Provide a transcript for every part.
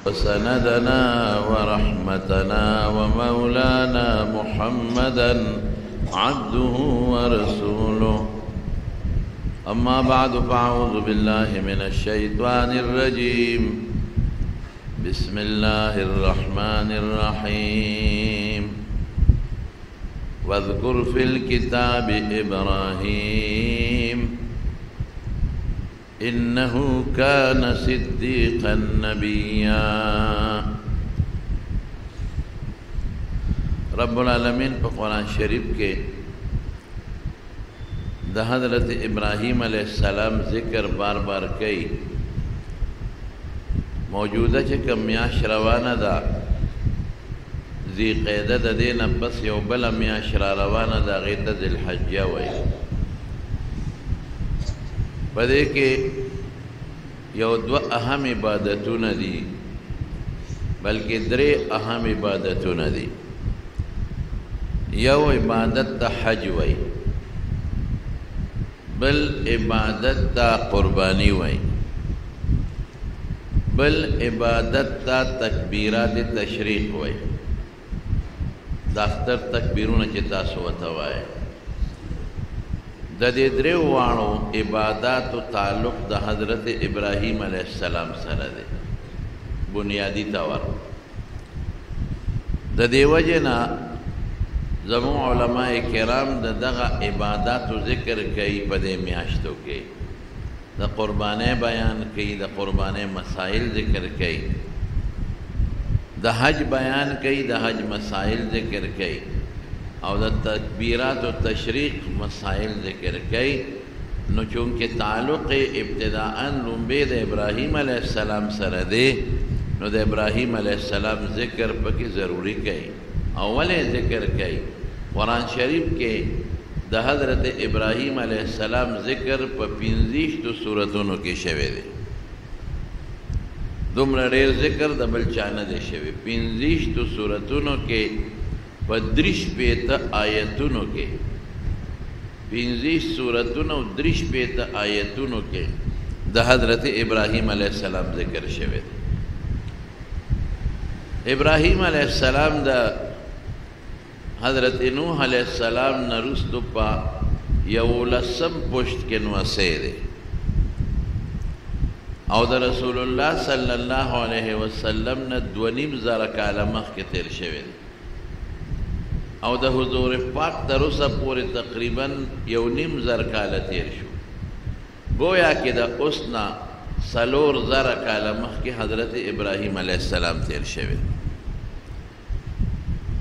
وسندنا ورحمتنا ومولانا محمدا عبده ورسوله. أما بعد فأعوذ بالله من الشيطان الرجيم. بسم الله الرحمن الرحيم. واذكر في الكتاب إبراهيم إنه كان صديقا نبيا. رب العالمین په قرآن شریف کې د حضرت ابراہیم علیہ السلام ذکر بار بار کئی. موجودہ چکم میاش روانه دا ذی قیده دا دینا بس یو بلا میاش روانه دا غیده ذی الحجہ وی. پدے کہ یو دو اہم عبادتون دی بلکہ درے اہم عبادتون دی. یو عبادت دا حج وی، بل عبادت دا قربانی وی، بل عبادت دا تکبیرات تشریق وی. داختر تکبیرون چی تاسو وتوائے. دا دے درے وانو عبادات و تعلق دا حضرت ابراہیم علیہ السلام سر دے بنیادی طور. دا دے وجنا زمون علماء کرام دا دغا عبادات و ذکر کئی پدے میاشتو کے. دا قربانے بیان کئی، دا قربانے مسائل ذکر کئی، دا حج بیان کئی، دا حج مسائل ذکر کئی، اور دا تکبیرات و تشریق مسائل ذکر کئی. نو چونکہ تعلق ابتداءً لنبے دا ابراہیم علیہ السلام سر دے، نو دا ابراہیم علیہ السلام ذکر پکی ضروری کئی. اولے ذکر کئی قرآن شریف کے دا حضرت ابراہیم علیہ السلام ذکر پا 15 سورتونو کے شوے دے. دمرا دیر ذکر دا بلچانہ دے شوے 15 سورتونو کے پا 30 آیتونو کے 15 سورتونو 30 آیتونو کے دا حضرت ابراہیم علیہ السلام ذکر شوے دے. ابراہیم علیہ السلام دا حضرت نوح علیہ السلام نرستو پا یولسم پشت کے نوسے دے، او دا رسول اللہ صلی اللہ علیہ وسلم نا 2.5 کالا مخ کے تیر شوے دے، او دا حضور پاک ترسا پورے تقریباً 1.5 کالا تیر شو. گویا کہ دا اسنا 4 کالا مخ کے حضرت ابراہیم علیہ السلام تیر شوے دے.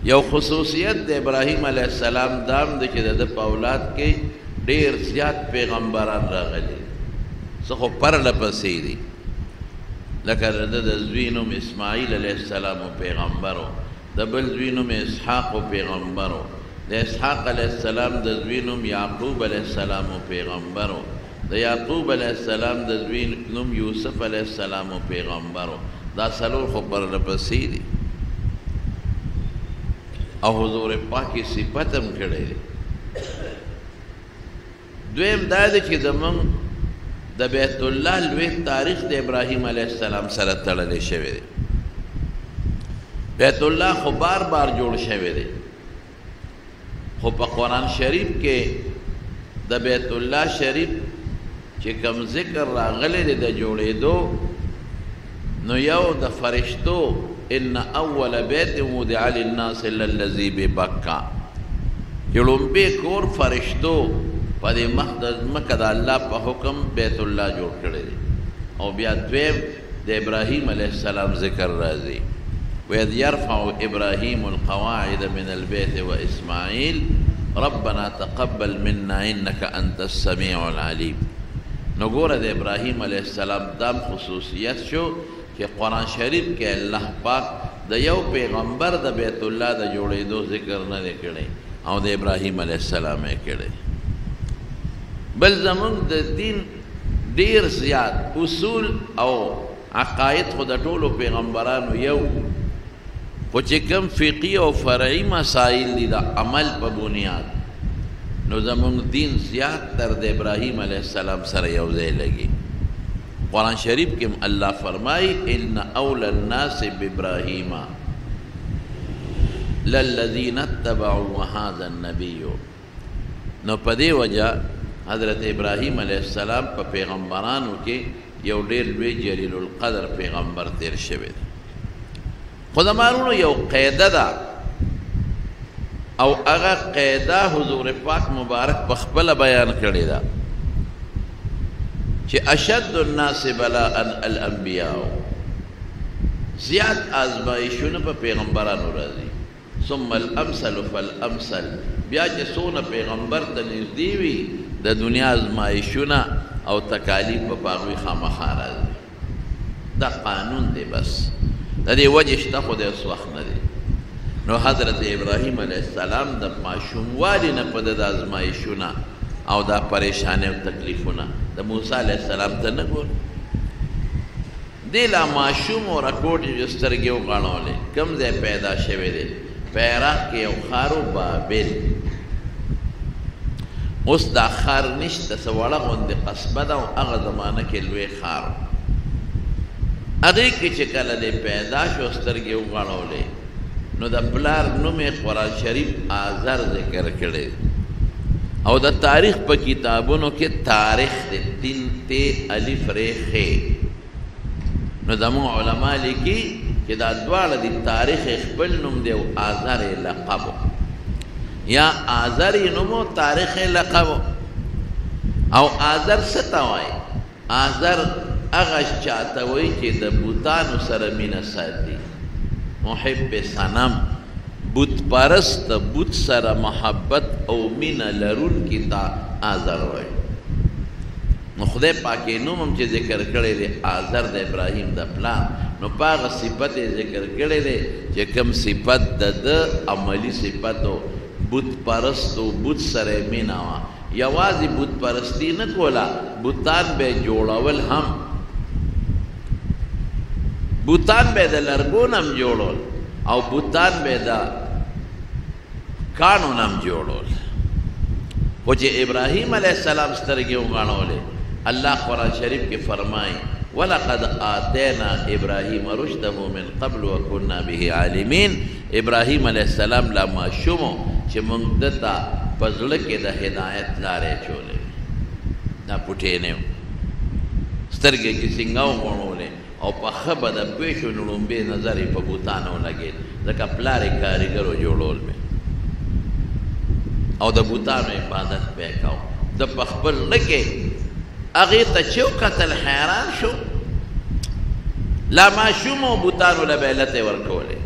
یو خصوصیت دے ابراہیم علیہ السلام دام دے کہ دا پا اولاد کے دیر زیاد پیغمبران راغلی سخو پر لپسی دی. لکہ دا زوینم اسماعیل علیہ السلام پیغمبرو، دا بل زوینم اسحاق پیغمبرو، دا اسحاق علیہ السلام دا زوینم یعقوب علیہ السلام پیغمبرو، دا یعقوب علیہ السلام دا زوینم یوسف علیہ السلام پیغمبرو. دا سلور خو پر لپسی دی او حضور پاکی صفتم کڑے دے. دویم دا دے چی زمان دا بیت اللہ لوی تاریخ دے ابراہیم علیہ السلام سره تڑلے شوے دے. بیت اللہ خو بار بار جوڑ شوے دے، خو پا قرآن شریف کے دا بیت اللہ شریف چی کم ذکر راغلے دے دا جوڑے دو نو یو دا فرشتو ان اول بیت وضع للناس للذی ببکا، جڑوں بے کور فرشتو پا دے مکہ دا اللہ پا حکم بیت اللہ جوڑ کرے دے. او بیا دویم دے ابراہیم علیہ السلام ذکر رازی. وَإِذْ يَرْفَعُ إِبْرَاهِيمُ الْقَوَاعِدَ مِنَ الْبَيْتِ وَإِسْمَاعِيلُ رَبَّنَا تَقَبَّلْ مِنَّا إِنَّكَ أَنْتَ السَّمِيعُ الْعَلِيمُ. نگور دے ابراہیم علیہ السلام دام خصوصیت شو کہ قرآن شریف کے اللہ پاک دا یو پیغمبر دا بیت اللہ دا جوڑے دو ذکر نہ دے کڑے، او دا ابراہیم علیہ السلام کڑے. بل زمان دا دین دیر زیاد اصول او عقائد خود طولو پیغمبرانو یو خو چکم فقی او فرعی مسائل دی دا عمل پا بنیاد نو زمان دین زیاد تر دا ابراہیم علیہ السلام سر یوزے لگی. قرآن شریف کې الله فرمای ان اول الناس بابراهیم للذین اتبعوا هذا النبی. نو په دې وجه حضرت ابراهیم علیه السلام په پیغمبرانو کې یو ډېر لوی جلیل القدر پیغمبر تیر شوی دی. خو زمانونو یو قاعده ده او هغه قاعده حضور پاک مبارک په خپله بیان کړې ده چې اشد الناس بلاء الانبیاء، زیات آزمایشونه په پیغمبرانو راځي، ثم الامثل فالامثل، بیا چې څونه پیغمبر ته نږدې وي د دنیا آزمایشونه او تکالیف په هغوی خامخا راځي. دا قانون دی، بس د دې وجې شته خو د اوس وخت نه دی. نو حضرت ابراهیم علیه السلام د ماشوموالي نه په د آزمایشونه او دا پریشانه او تکلیفونه د موسی علیه السلام ته نه ګور. دی لا ماشوم او رکوټ یې سترګې وغړولې، کوم ځای پیدا شوی دی؟ په عراق کې یو ښار و بابل. اوس دا ښار نشته، څه وړه غوندې قصبه ده او هغه زمانه کې لوی ښار و. هغې کې چې کله دی پیدا شو سترګې وغړولې، نو د پلار نوم یې قرآن شریف آذر ذکر کړی او د تاریخ په کتابونو کې تاریخ دی، تین تی الف ری خې. نو زموږ علما لیکي چې دا دواړه د تاریخ خپل نوم دی او آذر یې لقب یا آذر یې نوم او تاریخ یې لقب. او آذر څه ته وایي؟ آذر هغه چاته وایي چې د بوتانو سره مینه ساتي، محب صنم، بت پرست، بت سره محبت او مینه لرونکي ته آذر وایي. نو خدای پاک یې نوم هم چې ذکر کړی دی آذر د ابراهیم د پلار، نو په هغه صفت یې ذکر کړی دی چې کوم صفت د ده عملي صفت و، بت پرست و بت سره یې مینه وه. یوازې بت پرستی نه کوله، بتان به یې جوړول هم، بوتان به د لرګو نه هم جوړول او بوتان به د کاڼو نه هم جوړول. خو چې ابراهیم علیه السلام سترګې وغړولې، الله قرآن شریف کې فرمایي ولقد آتینا ابراهیم رشده من قبل وکنا به عالمین. ابراهیم علیه السلام لا ماشوم و چې موږ ده ته په زړه کې د هدایت لارې اچولې، دا پوټې نه و، سترګې کې څنګه وغړولې او په ښه به د پېښو لومبې نظر یې په بوتانو ولګېد، ځکه پلار یې کاریګرو جوړول مې او د بوتانو عبادت به یې کو. ده په خپل زړه کې هغې ته چې وکتل حیران شو. لا ماشوم و بوتانو له به یې لتې ورکولې.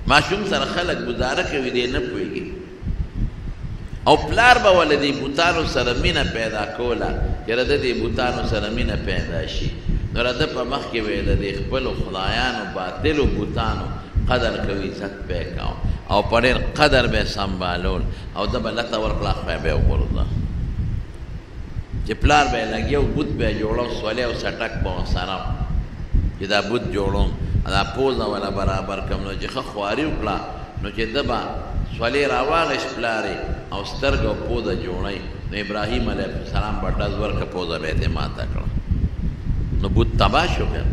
ماشوم سره خلک ګزاره کوي، دی نه پوهېږي او پلار به ولې دې بوتانو سره مینه پیدا کوله چې د دې بوتانو سره مینه پیدا شي. نو راته په مخ کې به د دې خپلو خدایانو باطلو بوتانو قدر کوي، عزت به یې کو او په ډېر قدر به یې سنبالول او ده به لته ورکړه، خدای به یې وغورځه چې پلار به یې لګیا بوت به یې جوړو، سولې او سټک به ورسره چې دا بوت جوړوم، دا پوزه وله برابر کړم. نو چې ښه خواري وکړه نو چې ده به سولې راواغېش پلار یې او سترګه او پوزه جوړی، نو ابراهیم علیه السلام به ډز ورکړه، پوزه به یې ترې ماته کړه، نو بوت تباه شو. بیا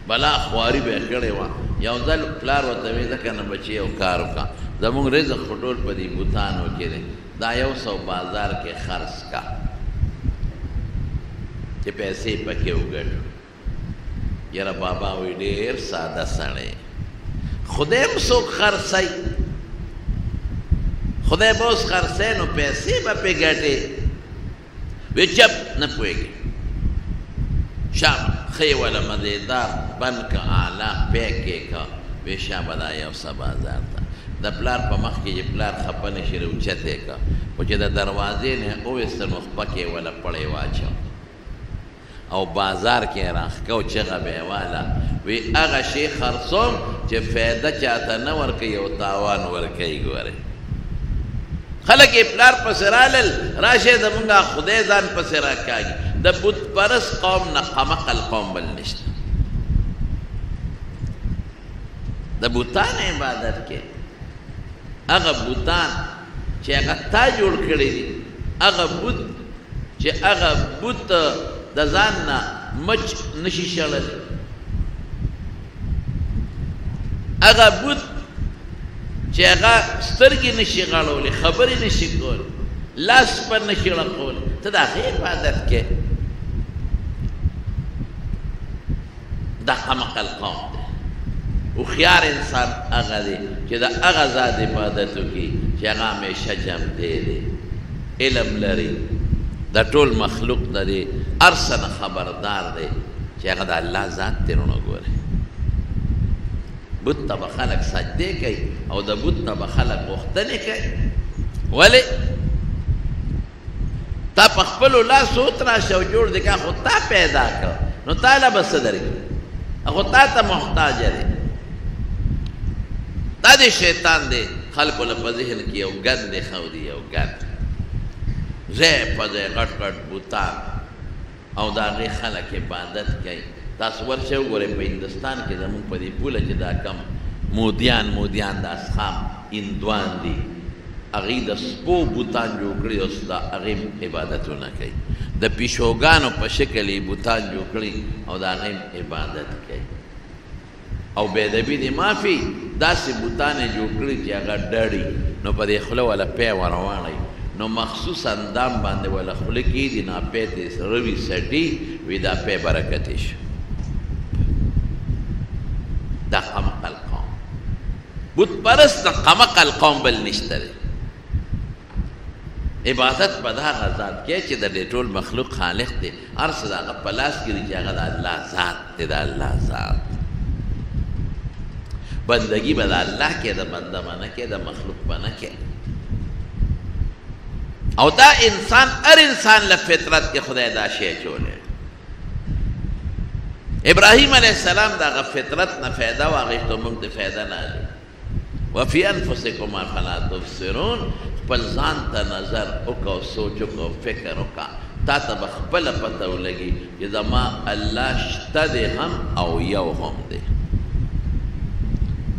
بلا خواري به یې کړې وه. یو ځل پلار ورته وایي ځکه نه بچې یو کار وکړه، زموږ رزق خو ټول په دې بوتانو کې دی، دا 100 بازار کې خرڅ کا چې پیسې پکې وګټو. یاره بابا وایي ډېر ساده سړی، خدای هم څوک خرڅوي، خدای به اوس خرڅوي نو پیسې به پې ګټې. وی چپ نه پوهېږي، شام ښې وله مزېدار بند که اعلی پیکې که وی شابه دا 100 بازار ته د پلار په مخ کې چې پلار خفه نه شي راوچتې که، خو چې د دروازې نه وویسته نو خپه کې وله پړی واچو او بازار کې یې راښکه چغه به یې واله، وی هغه شی خرڅوم چې فایده چاته نه ورکوي او تاوان ورکوي. ګورئ خلک یې پلار پسې رالل، راشئ زمونږ خدای ځان پسې راکاږي. د بت پرست قوم نه قمقل قوم بل نشته. د بوتان عبادت کې هغه بوتان چې هغه تا جوړ کړی دي، هغه بت چې هغه بت د ځان نه مچ نشي شړلی هغه بت چې هغه سترګې نشي غړولی خبرې نشي کولی لاس پر نشي ړقولی ته د هغې عبادت کې دا قمقل قوم دی هوښیار انسان هغه دی چې د هغه ذات عبادت وکړي چې هغه همیشه جمدی دی علم لري د ټول مخلوق نه دی هر څه نه خبردار دی چې هغه د الله ذات دی نو ګورئ بت ته به خلک سجدې کوي او د بت نه به خلک غوښتنې کوي ولې تا په خپلو لاسو وتراشه او جوړ دی که خو تا پیدا کړ نو تا له به څه درکړي هغه تا ته محتاجه دی دا د شیطان دی خلکو له په ذهن کې یو ګند ایښودي یو ګند ځای په ځای غټ غټ بوتان او د هغې خلک عبادت کوي تاسو ورشئ وګورئ په هندوستان کې زمونږ په دې پوله چې دا کم مودیان د اصحاب هندوان دي هغوی د سپو بوتان جوړ کړي اوس د هغې عبادتونه کوي د پیشوګانو په شکل یې بوتان جوړ کړي او د هغې عبادت کوي او بېادبي دې معافي داسې بوتان یې جوړ کړي چې هغه ډړي نو په دې خوله وله پی ورواړئ نو مخصوص اندام باندې وله خوله کېږي ناپی ته روي سټي وي دا پی برکتې شو دا قمقل قوم بت پرست د قمقل قوم بل نشته دی عبادت په دغه ذات کې چې د دې ټول مخلوق خالق دی هر څه د هغه په لاس کې دی چې هغه د الله ذات دی د الله ذات بندگی به د الله کې د بنده به نه کې د مخلوق به نه کې او دا انسان هر انسان له فطرت کې خدای دا شی اچولی ابراهیم علیه السلام د هغه فطرت نه فایده واخیست او موږ ته فایده نه اخلي وفي انفسکم افلا تبصرون خپل ځان ته نظر وکړه او سوچ وکړه او فکر وکړه تا ته به خپله پته ولګي چې زما الله شته دی هم او یو هم دی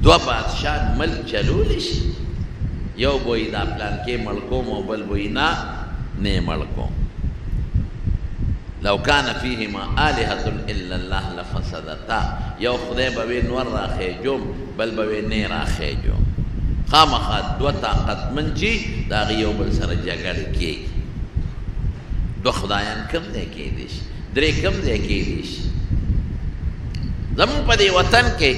دوه بادشاه ملک چلولی شي یو به یې دا پلانکې مړ کوم او بل به یې نه مړ کوم لو کان فیهما آلهة الا الله لفسدتا یو خدای به وی نور راخېجوم بل به وی نه راخېجوم خامخا دوه طاقتمن چې د هغې یو بل سره جګړې کېږي دوه خدایان کم دی کېدی شي درې کم دی کېدی شي زموږ په دې وطن کې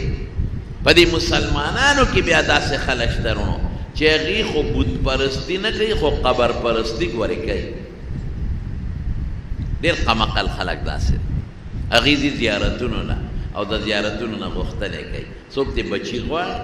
په دې مسلمانانو کې بیا داسې خلک شته رونو چې هغې خو بت پرستي نه کوي خو قبر پرستي ګورې کوي ډېر قمقل خلک داسې هغې دي زیارتونو نه او د زیارتونو نه غوښتنې کوي څوک دې بچي غواړي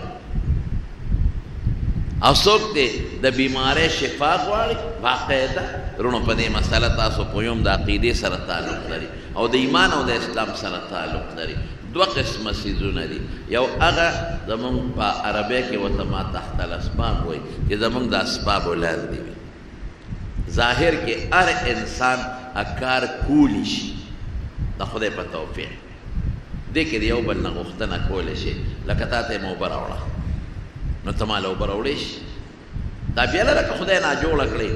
او څوک دې د بیمارۍ شفا غواړي باقاعده رونو په دې مسله تاسو پوهیږم د عقیدې سره تعلق لري او د ایمان او د اسلام سره تعلق لري دوه قسمه څیزونه دي یو هغه زمونږ په عربۍ کې ورته ما تحت الاسباب وایي چې زمونږ د اسبابو لاندې وي ظاهر کې هر انسان کار کولی شي د خدای په توفیق دې کې د یو بل نه غوښتنه کولی شي لکه تا ته یې اوبه راوړه نو ته ماله اوبه راوړی شي دا بیا لکه خدای ناجوړه کړې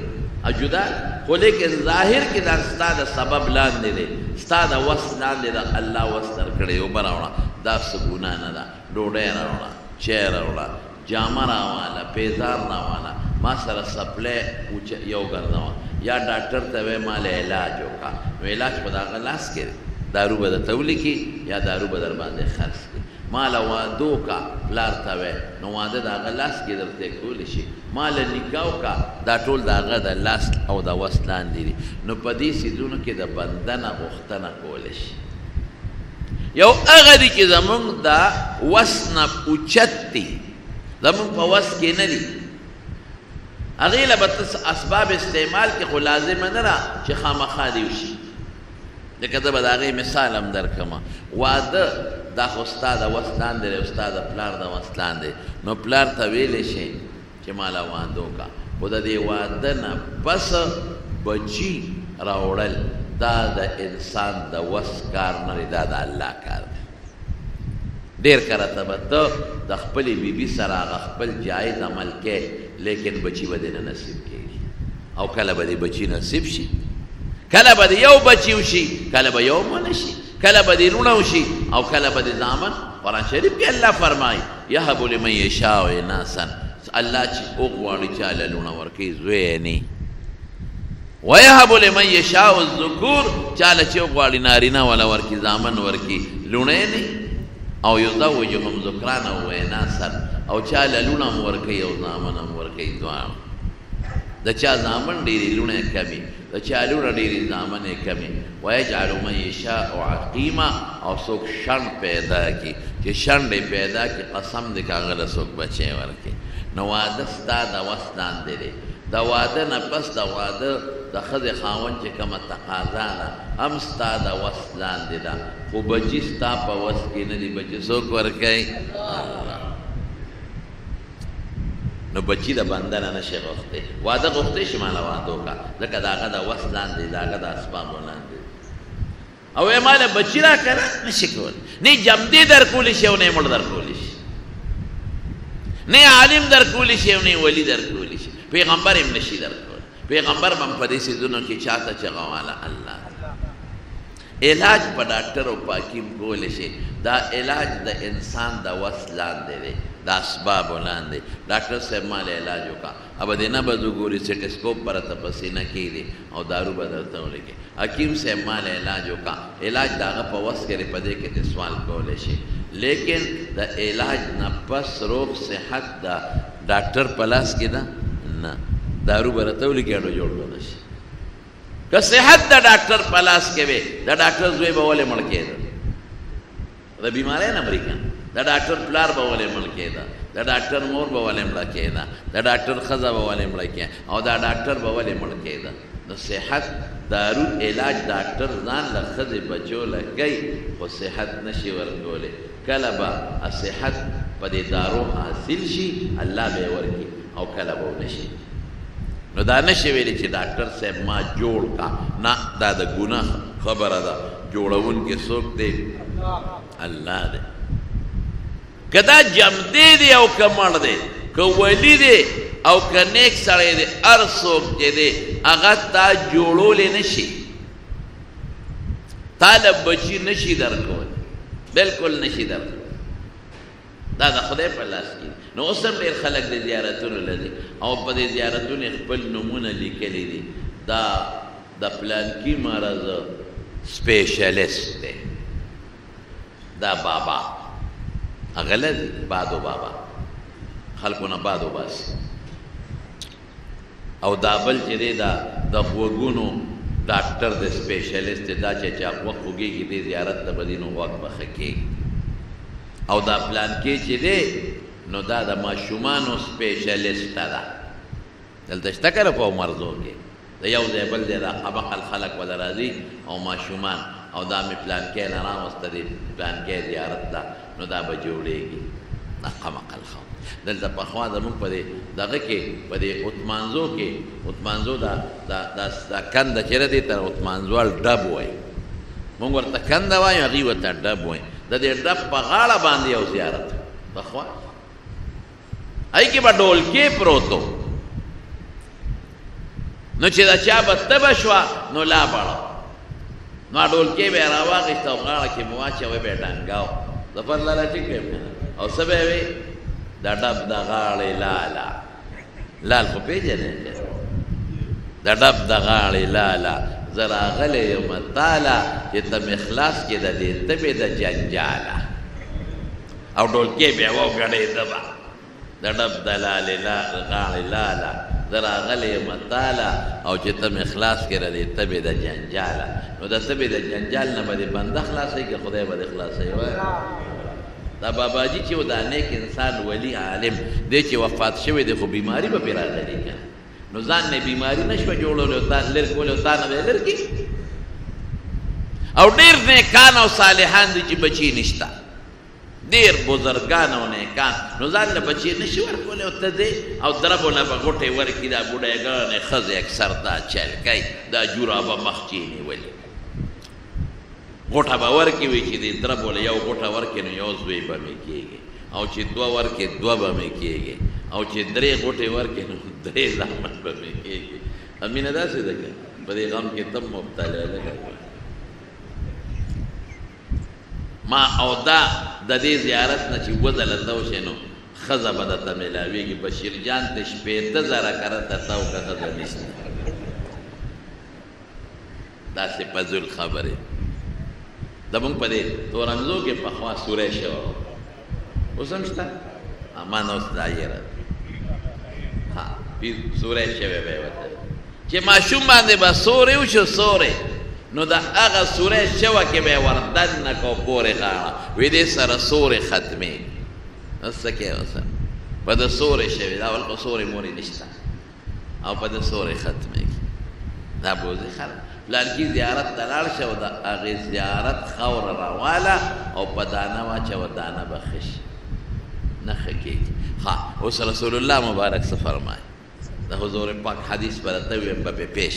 جدا خو لیکن ظاهر کې دا ستا د سبب لاندې دی ستا د وس لاندې د الله وس درکړی اوبه راوړه دا څه ګناه نه ده ډوډۍ راوړه چای راوړه جامه راواله پیزار راواله ما سره سپلی یو ګرځوه یا ډاکټر ته وی ماله علاج وکړه نو علاج په دغه لاس کې دی دارو به درته ولیکي یا دارو به در باندې خرڅ کړي ماله واده وکړه پلار ته وی نو واده د هغه لاس کې درته کولی شي ماله نکاح وکړه دا ټول د هغه د لاس او د وس لاندې دي نو په دې څیزونو کې د بنده نه غوښتنه کولی شي یو هغه دي چې زمونږ د وس نه اوچت دي زمونږ په وس کې نه دي هغې له به ته اسباب استعمال کې خو لازمه نه ده چې خامخا دې وشي لکه زه به د هغې مثال هم درکړم واده دا خو ستا د وس لاندې دی او ستا د پلار د وس لاندې نو پلار ته ویلی شي چې ماله واده وکړه خو د دې واده نه پس بچي راوړل دا د انسان د وس کار نه دی دا د الله کار دی ډېر کله ته به ته د خپلې بیبي سره هغه خپل جایز عمل کې لیکن بچي به دې نه نصیب کېږي او کله به دې بچي نصیب شي کله به د یو بچي وشي کله به یو ونه شي کله به د لوڼه وشي او کله به د زامن قرآن شریف کې الله فرمایي یهب لمن یشاء اناثا الله چې وغواړي چاله لوڼه ورکوي زوی یې نه ویهب لمن یشاء الذکور چاله چې وغواړي نارینه وله ورکي زامن ورکي لوڼه یې نه او یزوجهم ذکرانا و اناثا او چاله لوڼه هم ورکوي او زامن هم ورکوي دواړه د چا زامن ډېرې لوڼه کمې د چا لوڼه ډېرې زامن یې کمې ویجعل من یشاء عقیما او څوک شنډ پیدا کړي چې شنډ یې پیدا کړي قسم دی که هغه له څوک بچی ورکړي نو واده ستا د وس لاندې دی د واده نه پس د واده د ښځې خاوند چې کومه تقاضا ده هم ستا د وس لاندې ده خو بچي ستا په وس کې نه دي بچي څوک ورکوي نو بچی د بنده نه نشي غوښتی واده غوښتی شي ماله واده وکړه ځکه د هغه د وس لاندې د هغه د اسبابو لاندې او وایي ماله بچي را که نه نشي کولی نه جمدې در کولی شي او نه یې مړ در کولی شي نه عالم در کولی شي او نه ولی در کولی شي پیغمبر هم نشي در کولی پیغمبر به هم په دې څیزونو کې چاته چغواله الله علاج په ډاکټر او په حکیم کولی شي دا علاج د انسان د وس لاندې دی د اسبابو لاندې ډاکټر صاحب ماله علاج وکړه اب دې نه به زه ګوري سټسکوپ پره ته په سینه کېږدي او دارو به درته ولیکي حکیم صاحب ماله علاج وکړه علاج د هغه په وس کې دی په دې کې دې سوال کولی شي لیکن د علاج نه پس روغ صحت د ډاکټر په لاس کې ده نه دارو به راته ولیکي اډو جوړ به نه شي که صحت د ډاکټر په لاس کې وي د ډاکټر زوی به ولې مړ کېده د بیمارۍ نه مري که د ډاکټر پلار به ولې مړ کېده د ډاکټر مور به ولې مړه کېده د ډاکټر ښځه به ولې مړه کېده او دا ډاکټر به ولې مړ کېده د صحت دارو علاج ډاکټر ځان له ښځې بچو له کوي خو صحت نشي ورکولی کله به صحت په دې دارو حاصل شي الله به یې ورکړي او کله به ونشي نو دا نشي ویلی چې ډاکټر صاحب ما جوړ کا نه دا د ګناه خبره ده جوړونکی څوک دی الله دی که دا جمدی دی او که مړ دی که ولی دی او که نیک سړی دی هر څوک چې دی هغه تا جوړولی نشي تا له بچي نشي درکولی بلکل نشي درکولی دا د خدای په لاس کې نو اوس هم ډېر خلک د زیارتونو لري او په دې زیارتونو خپل نومونه لیکلي دي دا د پلانکي مرض سپیشلیست دی دا بابا هغه لري بادو بابا خلکو نه باد وباسي او دا بل چې دی دا د غوږونو ډاکټر د سپیشلیست دی دا چې چا غوږ خوږېږي دې زیارت ته به ځي نو غوږ به ښه کېږي او دا پلانکې چې دی نو دا د ماشومانو سپیشلیسټه ده دلته شته که نه په مرضو کې د یو ځای بل ځای دا قبقل خلک وله راځي او ماشومان او دا مې پلانکې نه راوسته دی پلانکې زیارت ده نو دا به جوړېږي دا قمقل خو دلته پخوا زمونږ په دې دغه کې په دې اتمانزو کې اتمانزو دا کنده چې دی ته اتمانزوال ډب وایي مونږ ورته کنده وایو هغوی ورته ډب وایي د دې ډب په غاړه باندې یو زیارت پخوا هغې کې به ډولکې پروت و نو چې د چا به تبه شوه نو لا بړه نو ډولکې به یې راواخېسته او غاړه کې مې واچوی به یې ډنګاو ظفر لالا ټیک ویم او څه به یې وی د ډب د غاړې لالا لال خو پېژنې د ډب د غاړې لالا زه راغلی یم تاله چې ته مې خلاص کړې د دې تبې د جنجاله او ډولکې به یې وګډېده به د ډب د لالې غاړې لاله زه راغلی یم تاله او چې ته مې خلاص کړې د دې تبې د جنجاله نو د تبې د جنجال نه به دې بنده خلاصوي که خدای به دې خلاصوي دا باباجي چې و دا نیک انسان ولی عالم دی چې وفات شوی دی خو بیماري به پرې راغلي که نو ځان نه بیماري نه شوه جوړولی او تا لرې کولی او تا نه به یې لرې کړي او ډېر نیکان او صالحان دي چې بچي نشته ډېر بزرګان او نیکان نو ځان له بچي نه شي ورکولی او ته دی او دربو نه به غوټې ورکړي دا بوډیګانې ښځې اکثر دا چل کوي دا جورابه مخ چې یې نیولي غوټه به ورکړي وي چې دې دربو له یو غوټه ورکړي نو یو زوی به مې کېږي او چې دوه ورکړي دوه به مې کېږي او چې درې غوټې ورکړي نو درې زامن به مې کېږي مینه داسې ده که په دې غم کې تم مبتلا لګا ما او دا د دې زیارت نه چې وځل ته وشي نو خزه به درته میلاویږي بشیر جان ته شپېته زره کرته تاو که خزه نشته داسې فضول خبرې زمونږ په دې تورنځو کې پخوا سوری شوه اوس هم شته امان اوس دا یره سوری شوی به یې ورته چې ماشوم باندې به سوری وشو سوری نو د هغه سوری شوه کې به یې وردننه کو پورې غاړه وی دې سره سوری ختمېږي اوس څه کوې اوس په د سوری شوي دا ول خو سوری مورې نشته او په د سوری ختمېږي دا بوځي خلک پلارکي زیارت ته لاړ شه او د هغې زیارت خاوره راواله او په دانه واچوه دانه به ښه شي نه ښه کېږي ښه اوس رسول الله مبارک څه فرمایي د حضور پاک حدیث به راته ویم به پې پیش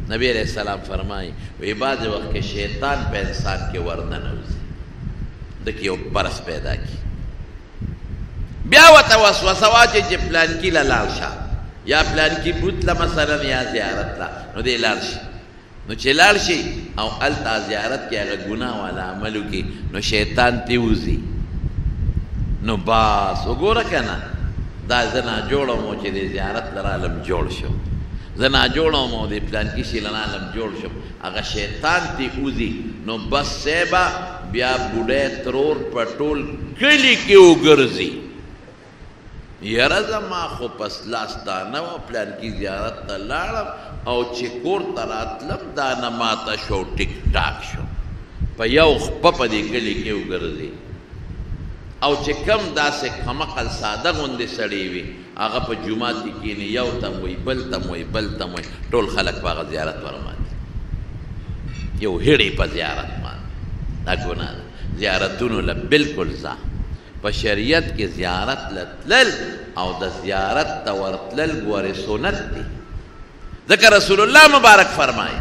نبی علیہ السلام فرمایي وایي بعضې وخت کې شیطان په انسان کې ورننوځي دکې یو برس پیدا کړي بیا ورته وسوسه واچوي چې پلانکي له لاړ شه یا پلانکي بوت له مثلا یا زیارت له نو دی لاړ شي نو چې لاړ شي او هلته زیارت کې هغه ګناه والا عمل وکړي نو شیطان ترې وځي نو باس وګوره که نه دا زه ناجوړه مو چې د زیارت له رالم جوړ شو زه ناجوړه مو د پلانکي شي له رالم جوړ شم هغه شیطان ترې وځي نو بس صیبه بیا بوډی ترور په ټول کلي کې وګرځي یاره زما خو پس لاس دانه وه پلانکي زیارت ته لاړم او چې کور ته راتلم دانه ماته شو ټیک ټاک شو په یو خپه په دې کلي کې وګرځي او چې کم داسې کمقل ساده غوندې سړی وي هغه په جومات کې کښېني یو تم وایي بل تم وایي بل تم وایي ټول خلک په هغه زیارت ورماتي یو هیړې په زیارت باندې دا ګناه ده زیارتونو له بلکل ځه په شریعت کې زیارت له تلل او د زیارت ته ورتلل ګورې سنت دي ځکه رسول الله مبارک فرمایي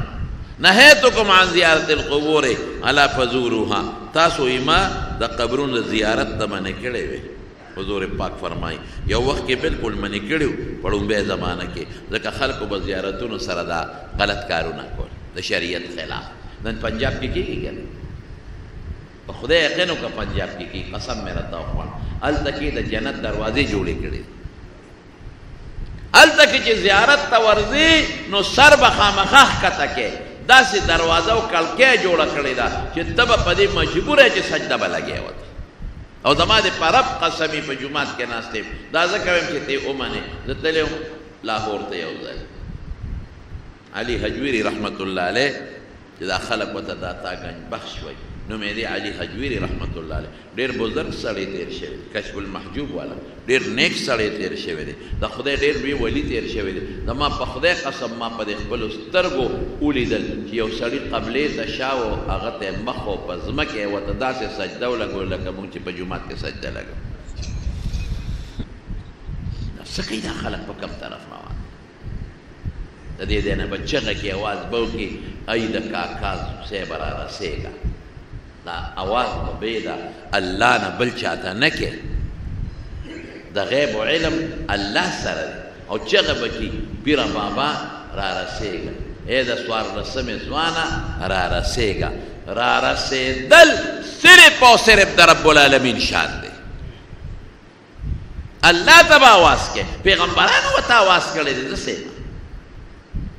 نهیتکم عن زیارت القبور الا فزوروها تاسو ما د قبرونو زیارت ته منع کړی وی حضور پاک فرمایي یو وخت کې بالکل منع کړي وو په لومبۍ زمانه کې ځکه خلکو به زیارتونو سره دا غلط کارونه کول د شریعت خلاف نن پنجاب کې کېږي که نه په خدای یقین وکړه پنجاب کې کېږي قسم مې راته وخوړ هلته کې د جنت دروازې جوړې کړي هلته کې چې زیارت ته ورځې نو سر به خامخا ښکته کې داسې دروازه او کړکۍ جوړه کړې ده چې ته به په دې مجبوره چې سجده به لګیا وته او زما د په رب قسمې په جومات کې ناست یم دا زه کوم چې ته ومنې زه تللی وم لاهور ته یو ځل علي حجویري رحمت الله علیه چې دا خلک ورته دا تا ګنج بخش وایي نوم یې دی علي حجویري رحمت الله علیه ډېر بزرګ سړی تېر شوی دی کشف المحجوب والا ډېر نیک سړی تېر شوی دی د خدای ډېر لوی ولی تېر شوی دی زما په خدای قسم ما په دې خپلو سترګو ولیدل چې یو سړي قبلې ته شا و هغه ته مخ و په ځمکې یې ورته داسې سجده ولګول لکه مونږ چې په جومات کې سجده لګو څه کوي دا خلک په کوم طرف روان د دې ځای نه به چغه کې اواز به وکړي ای د کاکا صیبه را رسېږه دا اواز به بې ده الله نه بل چاته نه کې د غیب و علم الله سره دی او چغه به کړي پیره بابا را رسېږه ای د څوارلسمې ځوانه را رسېږه را رسېدل صرف او صرف د رب العالمین شان دی الله ته به آواز کې پیغمبرانو ورته آواز کړی دی دسې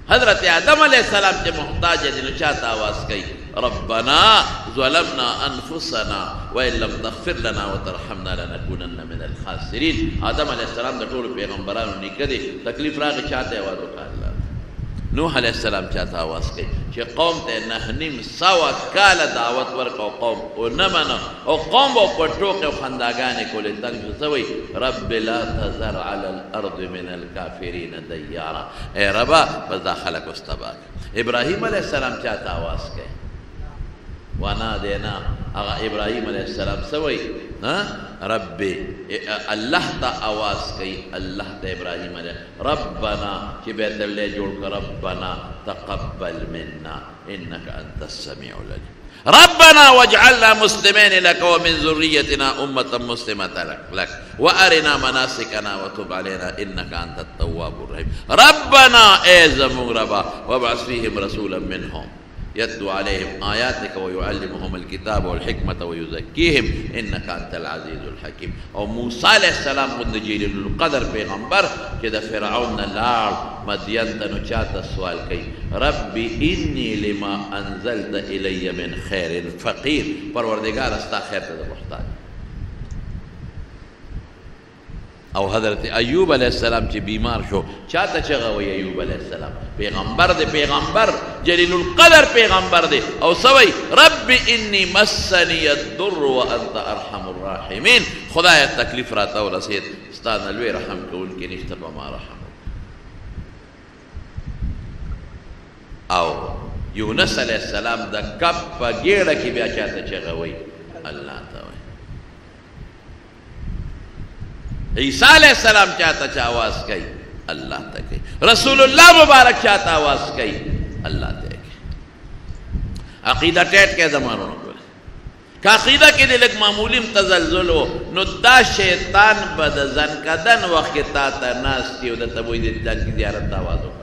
حضرت آدم علیہ السلام چې محتاج دی نو چاته آواز کوي ربنا ظلمنا انفسنا وان لم تغفر لنا وترحمنا لنكونن من الخاسرین آدم علیہ السلام د ټولو پیغمبرانو نیکه دی تکلیف راغی چاته آواز وکړه الله نوح علیہ السلام چاته آواز کوي چې قوم ته 9.5 کاله دعوت ورکړه او قوم ونه منه او قوم به په ټوکې او خنداګانې کولې تنګ شو څه وایي رب لا تذر على الارض من الكافرین دیارا ای ربا بس دا خلک اوس تباه ابراهیم علیہ السلام چاته آواز کوي ونادینا هغه ابراهیم علیہ السلام څه وایي رب الله ته آواز کوي الله ته ابراهیم علیہ ربنا چې بیت الله جوړ کړه ربنا تقبل منا انك انت السميع العليم ربنا واجعلنا مسلمين لك ومن ذريتنا أمة مسلمة لك وأرنا مناسكنا وتب علينا إنك أنت التواب الرحيم. ربنا إيه زمون ربا وابعث فيهم رسولا منهم يتلو عليهم آياتك ويعلمهم الكتاب والحكمة ويزكيهم إنك أنت العزيز الحكيم. او موسى علیہ السلام خود جلیل القدر پیغمبر کہ دا فرعون لار مدین تنو چاہتا سوال کئی ربی انی لما انزلت الی من خیر فقیر، پروردگار استا خیر تا محتاج. او حضرت ایوب علیہ السلام چی بیمار شو چاہتا چغوی ایوب علیہ السلام پیغمبر دے، پیغمبر جلیل القدر پیغمبر دے، او سوئی رب انی مسنی الضر وانت ارحم الراحمین، خدای تکلیف راتا و رسید استاد نلوی رحم کو ان کی نشتا پا ما رحم. او یونس علیہ السلام دا کب پا گیڑا کی بیا چاہتا چغوی اللہ تاوی. عیسیٰ علیہ السلام چاہتا چا آواز کئی اللہ تکی، رسول اللہ مبارک چاہتا آواز کئی اللہ تکی. عقیدہ ٹیٹ کے زمانوں نے بولے کہ عقیدہ کے لئے لگ معمولیم تزلزل ہو نو دا شیطان بدزن کا دن وقت تا ناستی و دا تبوی دی پلان کی زیارت آوازوں کا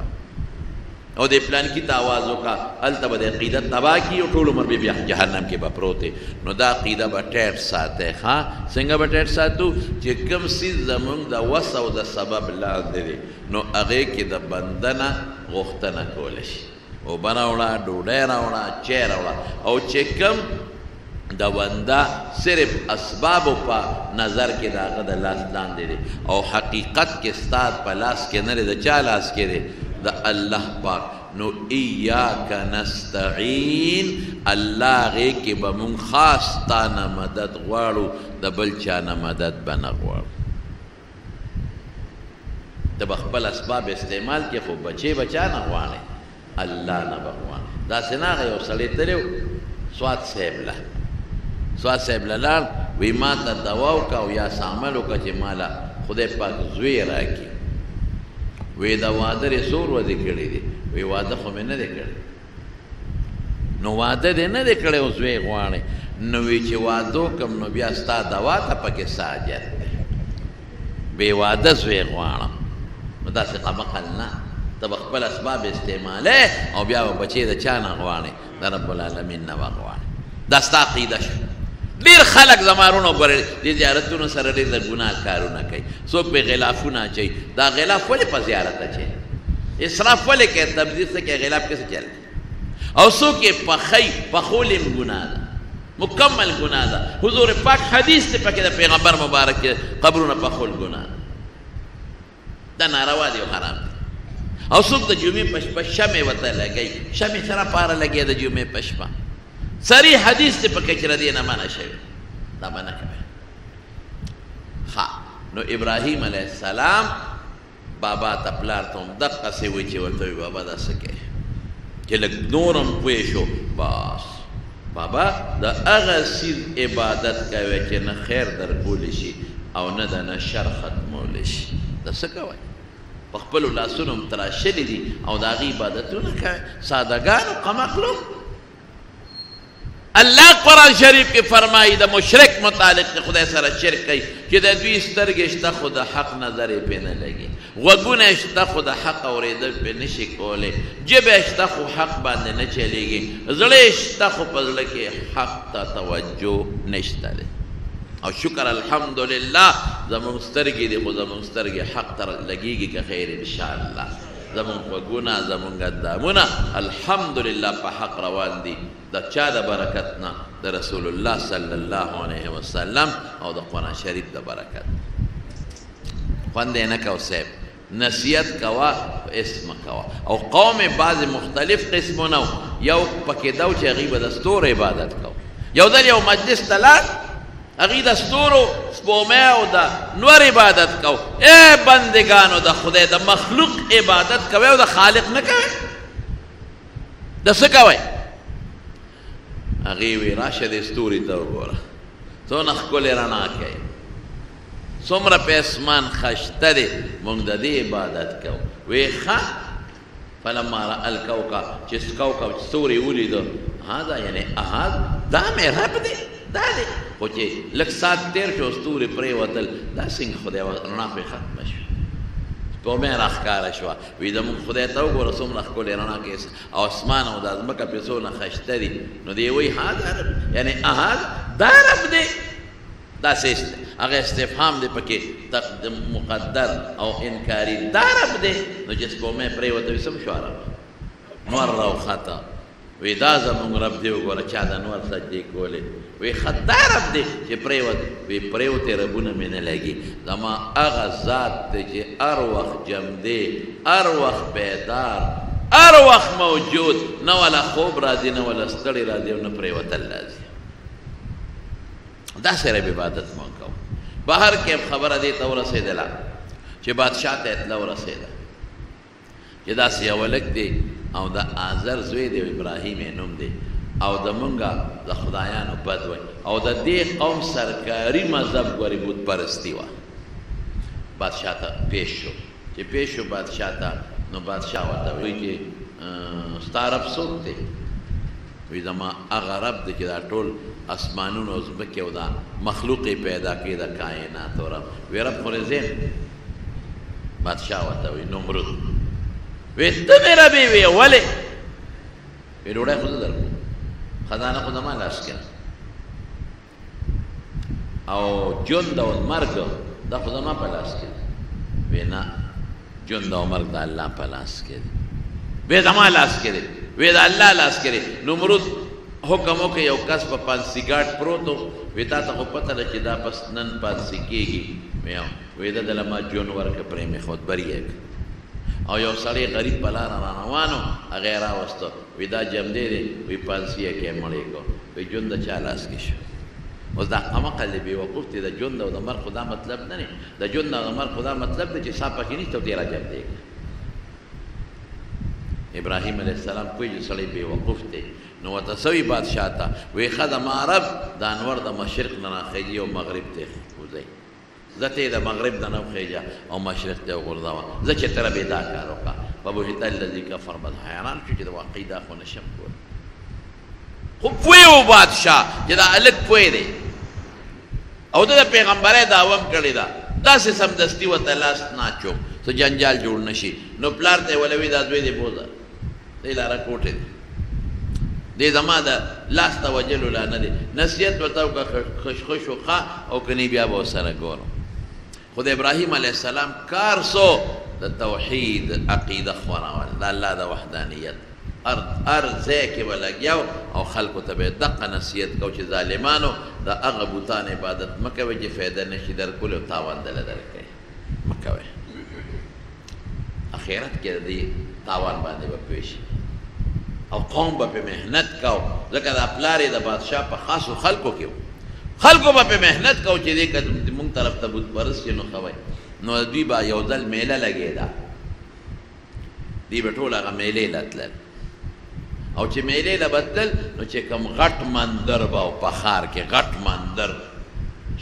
او دے پلان کی تاوازوں کا التبا دے عقیدہ تباہ کی و طول عمر بی جہنم کے بپروتے. نو دا عقیدہ با ٹیٹ ساتے خواہ سنگا با ٹیٹ ساتو چی کم سی زمون دا وسا و دا سبب لان دے نو اغے کی دا بندنا غختنا کولش او بناوڑا ڈوڑے راوڑا چے راوڑا او چی کم دا بندہ صرف اسبابو پا نظر کے دا غد لاس دان دے او حقیقت کے استاد پا لاس کے نرے دا چا لاس کے دے دا اللہ پاک. نو ایاک نستعین اللہ غی کی بمون خاص تانا مدد غوارو دا بلچانا مدد بنا غوارو. دا بخبل اسباب استعمال کی خوب بچے بچانا غوانے اللہ نا بغوانے. دا سناغ یو صلی تلیو سواد سیبلا سواد سیبلا لال وی ما تا دواو کا و یا ساملو کا چی مالا خود پاک زوی راکی وی دا وعده رسول وزی کردی دی وی وعده خومی نده کردی نو وعده دی نده کردی او زوی غوانی نو وی چی وعدو کم نو بیا ستا دوا تا پاک ساجر دی بی وعده زوی غوانم نو دا سقا مقلنا تا بخبل اسباب استعماله او بیا بچه دا چانا غوانی دا رب العالمین نوا غوانی دا ستا قیده شو. دیر خلق زمارونو گوره دی زیارتونو سر دیر در گناه کارونا کئی سوک پہ غلافونا چاہی دا غلاف ولی پا زیارتا چاہی اسراف ولی کہ تبدیل سے کہ غلاف کیسے چلے او سوک پا خی پا خولیم گناه دا مکمل گناه دا. حضور پاک حدیث تے پا کہ دا پیغمبر مبارک قبرونا پا خول گناه دا ناروا دی و حرام دی. او سوک دا جمعی پشپا شمی وطا لگئی شمی سرا پارا لگئی دا جمعی پشپا سری حدیث تے پا کچرا دینا مانا شوی دا مانا کبھی. نو ابراہیم علیہ السلام بابا تپلار تم دقا سے وچے ورطوی بابا دا سکے کہ لگ نورم پویشو باس بابا دا اغسیر عبادت کوئی چے نا خیر در بولشی او نا دا نا شر ختمولشی دا سکوئی پخپلو لاسونم تراشلی دی او دا غی عبادتو نا کوئی سادگانو قمقلو. اللہ قرآن شریف کی فرمائی دا مشرک متعلق خدا سر شرک کئی کہ دا دوی سترگ اشتا خدا حق نظر پہ نہ لگی وگون اشتا خدا حق اور ادب پہ نشکولے جب اشتا خو حق باندے نہ چلے گی زڑے اشتا خو پزل کے حق تا توجہ نشتا دے. اور شکر الحمدللہ زمان سترگی دے خو زمان سترگی حق تر لگی گی کہ خیر انشاءاللہ زمان وگونا زمان قدامونا الحمدللہ پا حق روان دی دا چا دا برکتنا دا رسول اللہ صلی اللہ علیہ وسلم او دا قرآن شریف دا برکت. خواندے نکو سیب نصیت کوا اسم کوا او قوم بعض مختلف قسمونو یو پکی دو چی غیب دستور عبادت کو یو در یو مجلس تلان اغی دستورو سپومیو دا نور عبادت کو اے بندگانو دا خدای دا مخلوق عبادت کوئے دا خالق نکوئے دا سکوئے اغیوی راشد استوری تو گورا تو نخکل رنا کئی سمرا پہ اسمان خشتا دے مونگ دا دی عبادت کو وی خواہ فلما را الکوکا چس کوکا ستوری اولی دو هذا یعنی احد دا مې رب دی دا دی خو چې لږ سات تېر شو ستوري پرېوتل دا څنګه خدای رڼا پرې ختمه شوه سپوږمۍ راښکاره شوه وي زمونږ خدای ته وګوره څومره ښکلې رڼا کې او اسمان او دا ځمکه پرې څونه ښایسته دي نو دی وایي هذا رب یعنی احد دا رب دی دا سیس دی هغه استفهام دی پکې مقدر او انکاري دا رب دی نو چې سپوږمۍ پرېوته وي څه شو رب نور راوخته وی دا زمونږ رب دی وګوره چا د نور سجدې کولې وی دا رب دی چې پرېوت وی پرېوتې ربونه مې نه لګي زما هغه ذات دی چې هر وخت جم دی هر وخت بیدار هر وخت موجود نه ولا خوب راځي نه ولا ستړی راځي او نه پرېوتل راځي داسې رب عبادت مونږ کوو بهر کې خبره دې ته ورسېدله چې بادشاه ته اطلاع ورسېده چې داسې یو هلک دی او د آزر زوی دی ابراهیم یې نوم دی او د مونږه د خدایانو بد وای او د دې قوم سرکاري مذهب ګورې بت پرستي وه بادشاه ته پیش شو چې پیش شو بادشاه ته نو بادشاه ورته وایي چې ستا رب څوک دی وایي زما هغه رب دی چې دا ټول اسمانونو او ځمکې او دا مخلوق یې پیدا کړي د کائناتو رب وایي رب خو رزیم بادشاه ورته وایي نمرود وی ته مې ربې وې ولې وی ډوډۍ خو زه درکړم خزانه خو زما لاس کې او ژوند او مرګ دا خو زما په لاس کې وی نه ژوند او مرګ د الله په لاس کې دی وی زما لاس کې دی وی د الله لاس کې دی نمرود حکم وکړ یو کس په پانسي ګاډ پروت و وی تا ته خو پته ده چې دا پس نن پانسي کېږي وی ده دله ما ژوند ورکړه پرې مې خود بریه او یو سړی غریب په لاره روانو هغه یې راوسته وی دا جمدی دی وی پانسي یې کې مړی کو وی ژوند د چا لاس کې شو اوس دا همقل دی بېوقوف دی د ژوند او د مرګ خو دا مطلب نه دی د ژوند او د مرګ خو دا مطلب دی چې سا پکې نشته او دی راجمدی ابراهیم علیه السلام کوی چې سړی بېوقوف دی نو ورته څه وي بادشاه ته وی ښه زما رب د انور د مشرق نه راخېږي او مغرب ته وځئ زه ته یې د مغرب د نه وخېږه او مشرق ته وغورځوه زه چې ته ربې دا کار وکړه فبهت الذي کفر بد حیران شو چې د واقعي دا خو نشم کولی خو پوه و بادشاه چې دا هلک پوه دی او ده د پیغمبرۍ دعوه هم کړې ده داسې سمدستي ورته لاس ناچو څه جنجال جوړ نه شي نو پلار ته یې ولوي دا زوی دی بوځه دی لاره کوټې دی دی زما د لاس ته وجلو لا نه دی نصیحت ورته وکړه خشخش وښه او کنی بیا به ورسره ګورم خو د ابراهیم علیه السلام کار سو د توحید عقیده خورول د الله د وحدانیت هر ځای کې به لګیاو او خلکو ته به یې دقه نصیحت کو چې ظالمانو د هغه بوتان عبادت مه کوئ چې فایده نشي درکولی او تاوان دله درکوي مه کوئ اخرت کې د دې تاوان باندې به پوه شي او قوم به پې محنت کو ځکه دا پلار یې د بادشاه په خاصو خلکو کې و خلکو به پې محنت کو چې دې که مونږ طرف ته بت پرست شي نو ښه وی نو دوی به یو ځل میله لګېده دوی به ټول هغه میلې له تلل او چې میلې له به تلل نو چې کوم غټ مندر به او په ښار کې غټ مندر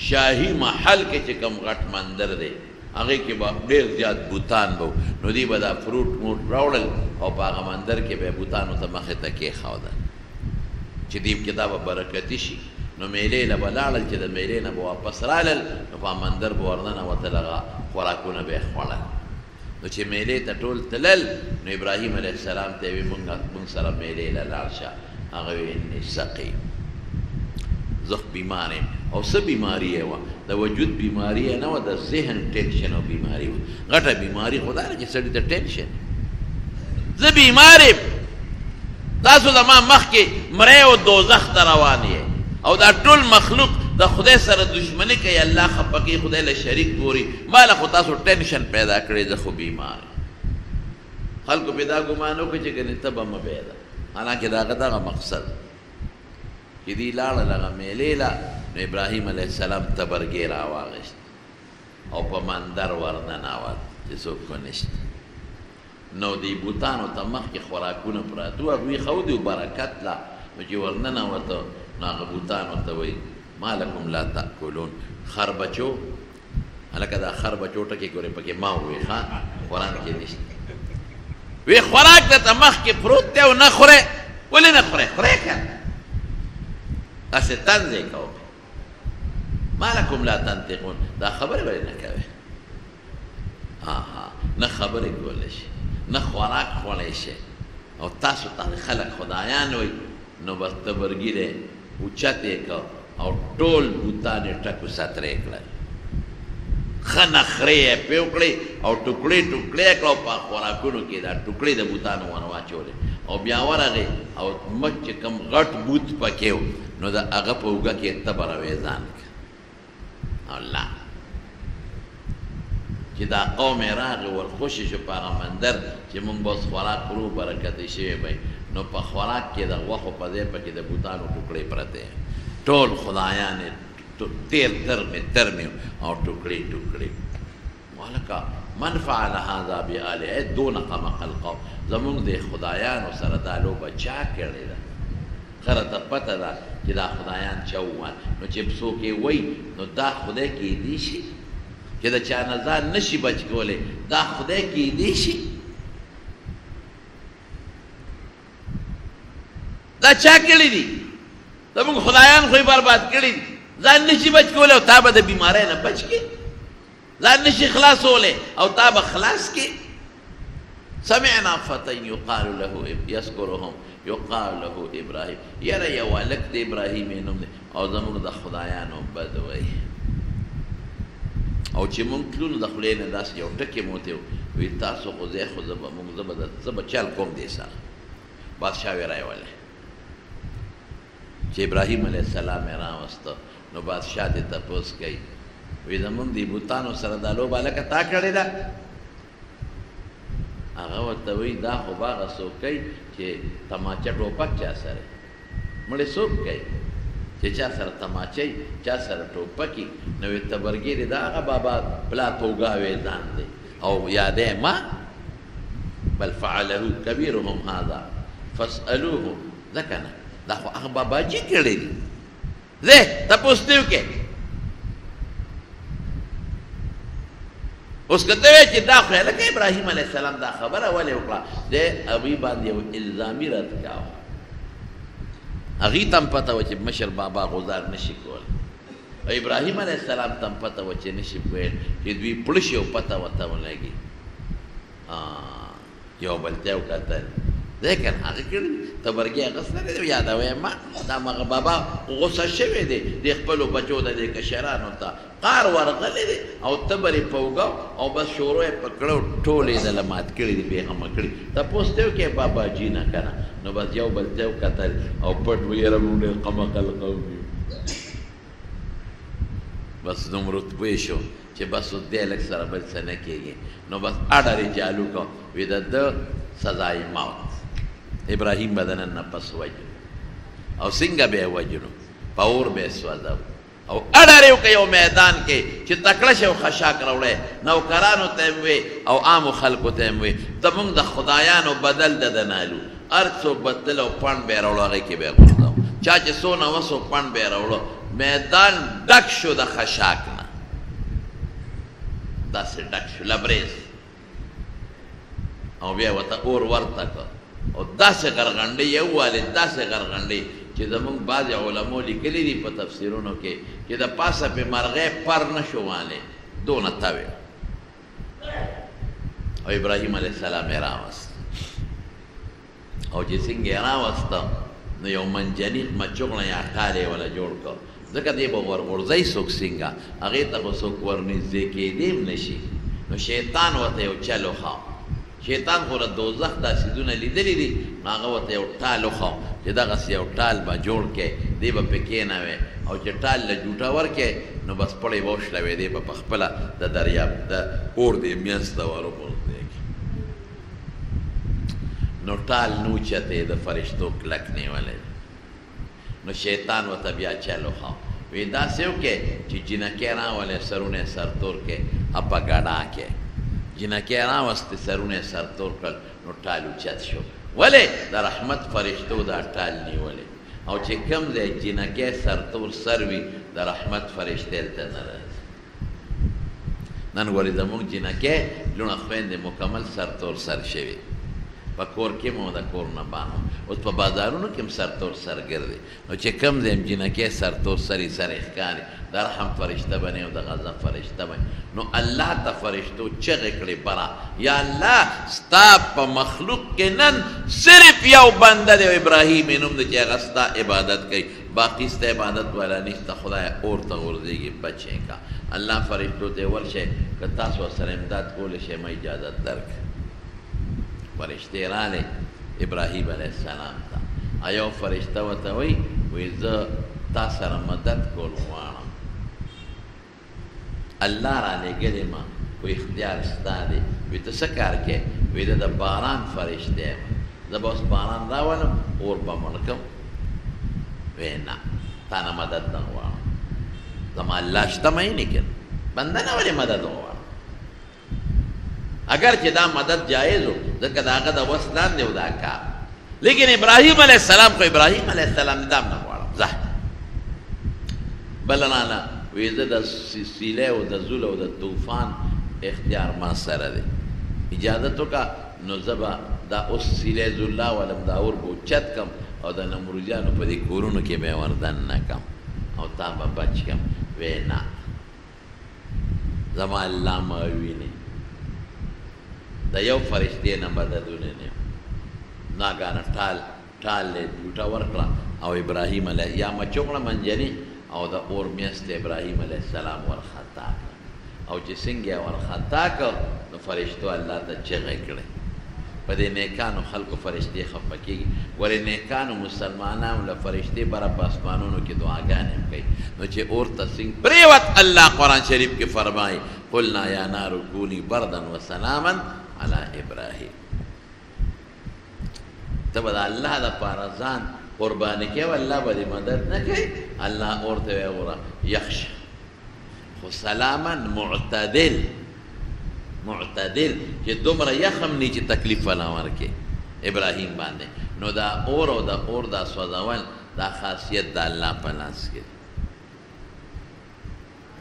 شاهي محل کې چې کوم غټ مندر دی هغې کې به ډېر زیات بوتان به نو دوی به دا فروټ موټ راوړل او په هغه مندر کې به یې بوتانو ته مخې ته کېښودل چې دوی کې دا به برکتي شي نو میلې له به لاړل چې د میلې نه به واپس رالل نو په مندر به ورننوتل هغه خوراکونه به یې خوړل نو چې میلې ته ټول تلل نو ابراهیم علیه السلام ته یې وي مونږ سره میلې له لاړ شه هغه وی اني سقیم زه بیمار یم او څه بیماري یې وه د وجود بیماري یې نه وه د ذهن ټینشن او بیماري وه غټه بیماري خو دا ده چې سړي ته ټینشن زه بیمار یم تاسو زما مخکې مرۍ او دوزخ ته روان یې او دا ټول مخلوق د خدای سره دشمني کوي الله خفه کوي خدای له شریک ګوري ما له خو تاسو ټینشن پیدا کړی زه خو بیمار خلکو پې دا ګمان وکړي چې ګنې ته به مه بیده حالانکې د هغه دغه مقصد چې دوی لاړل هغه میلې له نو ابراهیم علیه السلام تبرګې راواغېست او په مندر ورننوت چې څوک خو نشته نو دی بوتانو ته مخکې خوراکونه پراته وو هغوی ښودي و برکت لا نو چې ورننوته نو هغه بوتانو ته وایي ما لکم لا تأکلون خر بچو هلکه دا خر بچو ټکې ګورې پکې ما ووایي ښه قرآن کې نشته وی خوراک درته مخکې پروت دی او نه خورې ولې نه خورې خورې که اسې طنز یې کوو ما لکم لا تنطقون دا خبرې ولې نه کوې نه خبرې کولی شي نه خوراک خوړی شي او تاسو ته خلک خدایان وایي نو بس تبرګي دی اوچت یې کړ او ټول بوتان یې ټکو سترې کړل ښه نخرې یې پې وکړې او ټوکړې ټوکړې یې کړه او په خوراکونو کې دا ټوکړې د بوتانو ونه واچولې او بیا ورغې او مچ چې کوم غټ بوت پکې و نو د هغه په اوږه کې یې تبه راویزان کړه الله چې دا قوم یې راغی ورخوشې شو په هغه مندر چې مونږ به اوس خوراک خورو برکتې شوی به نو په خوراک کې د غوښو په ځای پکې د بوتانو ټوکړې پرتې ټول خدایان یې تیر ترمې او ټوکړې ټوکړې مالکه من فعل هذا بآلهة دون قمق القوم زمونږ د خدایانو سره دا لوبه چا کړې ده خره ته پته ده چې دا خدایان چا وویل نو چې څوک یې وایي نو دا خدای کیدی شي چې د چا نه ځان نشي بچ کولی دا خدای کیدی شي دا چا کړي دي زموږ خدایان خو یې برباد کړي دي ځان نشي بچ کولی او تا به د بیمارۍ نه بچ کړي ځان نشي خلاصولی او تا به خلاص کړي سمعنا فتى يقال له يذكرهم يقال له ابراهيم یاره یو هلک د ابراهیم یې نوم دی او زموږ د خدایانو بد وایي او چې مونږ تلو نو د خولې نه داسې یو ټکې مو ته وي تاسو خو ځای خو زه به چل کوم دې سره بادشاه یې رایولی چې ابراهیم علیه السلام یې راوسته نو بادشاه دې تپوس کوي وی زمونږ د بوتانو سره دا لوبه هلکه تا کړې ده هغه ورته وایي دا خو به هغه څوک کوي چې تماچه ټوپک چا سره مړې څوک کوي چې چا سره تماچۍ چا سره ټوپکي نو یې تبرګي دی دا هغه بابا پلار په اوږه ویزان دی او یادی ما بل فعله کبیرهم هذا فاسألوه ځکه نه دا خو هغه باباجي کړی دي ځې تپوس دې وکړې اوس که ته وایې چې دا خو لکه ابراهیم علیه السلام دا خبره ولې وکړه دی هغوی باندې یو الزامي رد کاوه هغې ته هم پته وه چې مشر بابا غزار نشي کولی او ابراهیم علیه السلام ته هم پته وه چې نشي ویل چې دوی پړه شي او پته ورته ولګي یو بل ته یې وکتل دی که نه هغه کړي تبرګي اخیستلی دی یادوی ما دا همغه بابا غوسه شوی دی د خپلو بچو د دې کشرانو ته قار ورغلی دی او تبر یې په اوږه او بس شورو یې په کړه ټول یې دله مات کړي دي بېغمه کړي تپوس ته وکړې باباجي نه که نه نو بس یو بل ته یې وکتل او پټ ویره مونږ ډېر قمقل قوم یو بس دومره پوه شو چې بس اوس دی هلک سره بل څه نه کېږي نو بس اډر یې چالو کړ وي د ده سزای موت ابراهیم به د نن نه پس وجنو او څنګه به یې وجنو په اور به یې سوځو او اډر یې وکړ یو میدان کې چې تکړه شي او خشاک راوړی نوکرانو ته یې ووی او عامو خلکو ته یې ووی زمونږ د خدایانو بدل د ده نالو هر څوک به تل او پڼ به یې راوړو هغې کې به یې غورځو چا چې څونه وسو پڼ به یې راوړو میدان ډک شو د خشاک نه داسې ډک شو لبریز او بیا ورته اور ورته کړ او داسې غرغنډې یې ووالې داسې غرغنډې چې زمونږ بعضې علمو لیکلي دي په تفسیرونو کې چې د پاسه پې مرغۍ پر نه شو والی دونه توې او ابراهیم علیه السلام یې راوست او چې څنګه یې راوسته نو یو منجنیق مچوغړه یا ټال یې وله جوړ کړ ځکه دی به ورغورځئ څوک څنګه هغې ته خو څوک ورنږدې کېدی هم نه شي نو شیطان ورته یو چل وښاو شیطان خو د دوزخ دا سیدونه لیدلی دي نو هغه ورته یو ټال وښاو چې دغسې یو ټال به جوړ کړې دی به پې کېنوې او چې ټال له جوټه ورکړې نو بس پړې به وشلوې دی به پخپله د دریاب د اور دې منځ ته وروغورځېږي نو ټال نه اوچتې د فرشتو کلک نیولی نو شیطان ورته بیا چل وښاو وی داسې وکړې چې جنکۍ راولې سرونه یې سرتور کړې په ګډا کې جنکۍ راوستې سرونه یې سرتور کړل نو ټال اوچت شو ولې د رحمت فرشتو دا ټال نیولی او چې کوم ځای جنکۍ سرتور سر وي د رحمت فرشتې هلته نه راځي نن ګورې زموږ جنکۍ لوڼه خویندې مکمل سرتور سر شوي په کور کې مو د کور نه بانو اوس په بازارونو کې هم سرتور سر ګرځي نو چې کم ځای هم جینکۍ سرتور سرې سرې ښکاري د رحم فرشته بنې او د غضب فرشته بنې نو الله ته فرشتو چغې کړې بره یا الله ستا په مخلوق کې نن صرف یو بنده دی ابراهیم یې نوم دی چې هغه ستا عبادت کوي باقي ستا عبادت والا نشته خدایه اور ته غورځېږي بچې کا الله فرشتو ته ورشئ که تاسو ورسره امداد کولی شئ ما اجازت درکړه فرشتې راغلې ابراهیم علیه السلام ته یو فرشته ورته وایي وایي زه تا سره مدد کول غواړم الله را لېږلی ما خو اختیار ستا دی وایي ته څه کار کوې وایي زه د باران فرشته یم زه به اوس باران راولم اور به مړ کړم وایي نه تا نه مدد نه غواړم زما الله شته مې نه کړ بنده نه ولې مدد غواړم اگر چې دا مدد جایز و ځکه د هغه د وس لاندې و دا کار لیکن ابراهیم علیه السلام خو ابراهیم علیه السلام دا هم نه غواړم ځه بله راله وایي زه د سیلې او د زول او د طوفان اختیار ما سره دی اجازت وکړه نو زه به دا اوس سیلې زله ولم دا اور به اوچت کړم او د نمروزیانو په دې کورونو کې به یې وردن نه کړم او تا به بچ کړم وایي نه زما الله ما ویني د یو فرشتې نه مددونه نه ناګانه ټال یې ډوټه ورکړه او ابراهیم علیه یا مچو کړه منجنې او د اور میاشت ابراهیم علیه السلام ورخطا کړه او چې څنګه یې ورخطا کړ نو فرشتو الله ته چغې کړې په دې نیکانو خلکو فرشتې خفه کېږي ولې نیکانو مسلمانانو له فرشتې بره په اسمانونو کې دعاګانې هم کوي نو چې اور ته څنګه پرېوت الله قرآن شریف کې فرمایي قلنا یا نار کوني بردا وسلاما علی ابراهیم ته به د الله دپاره ځان قرباني کوې الله به دې مدد نه کوي الله اور ته وایي وره یخشه خو سلاما معتدل چې دومره یخ هم نه چې تکلیف ولا ورکړي ابراهیم باندې نو دا اور او د اور دا سوځول دا خاصیت د الله په لاس کې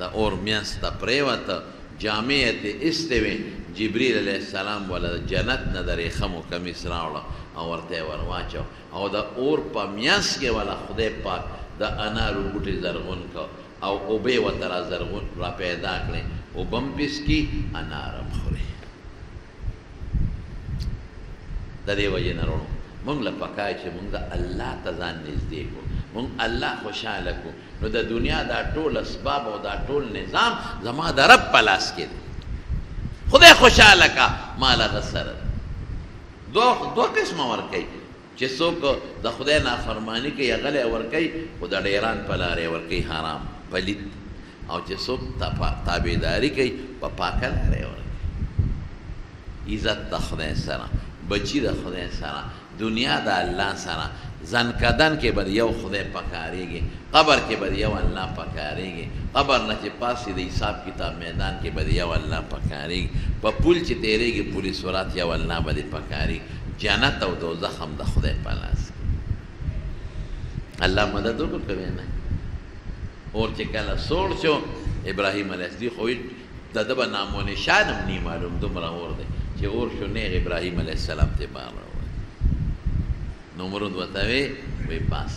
د اور میاشت ته پرېوته جامې یې ترې ایستې وې جبریل علیه السلام وله د جنت نه د ریخمو کمیس راوړه او ورته یې ور واچو او د اور په میاشت کې وله خدای پاک د انارو بوټي زرغون کړ او اوبې ورته را زرغون را پیدا کړې اوبه هم پسکي انار هم خوري د دې وجې نه وروڼو موږ له پکار چې موږ الله ته ځان نږدې کړو موږ الله خوشحاله کړو نو د دنیا دا ټول اسباب او دا ټول نظام زما د رب په لاس کې دی خدای خوشحاله کا مال هغه سره دوه قسمه ورکوي چې څوک د خدای نافرماني کوي هغه له ورکوي خو د ډیران په لارې ورکوي حرام پلید او چې څوک تابعداري کوي په پاکه لارې ورکوي عزت د خدای سره بچی د خدای سره دنیا د الله سره ځنکدن کې به یو خدای پکارېږي قبر کې به یو الله پکارېږي قبر نه چې پاسې د حساب کتاب میدان کې به یو الله پکارېږي په پل چې تېرېږي پولي سرات یو الله به دې پکارېږي جنت او دوزخ هم د خدای په لاس الله مدد وکړو که نه اور چې کله سوړ شو ابراهیم علیه السلام خو د ده به نام و نشان هم نی معلوم دومره اور دی چې اور شو نیغ ابراهیم علیه السلام ته بار راوړی نمرود ورته وی بس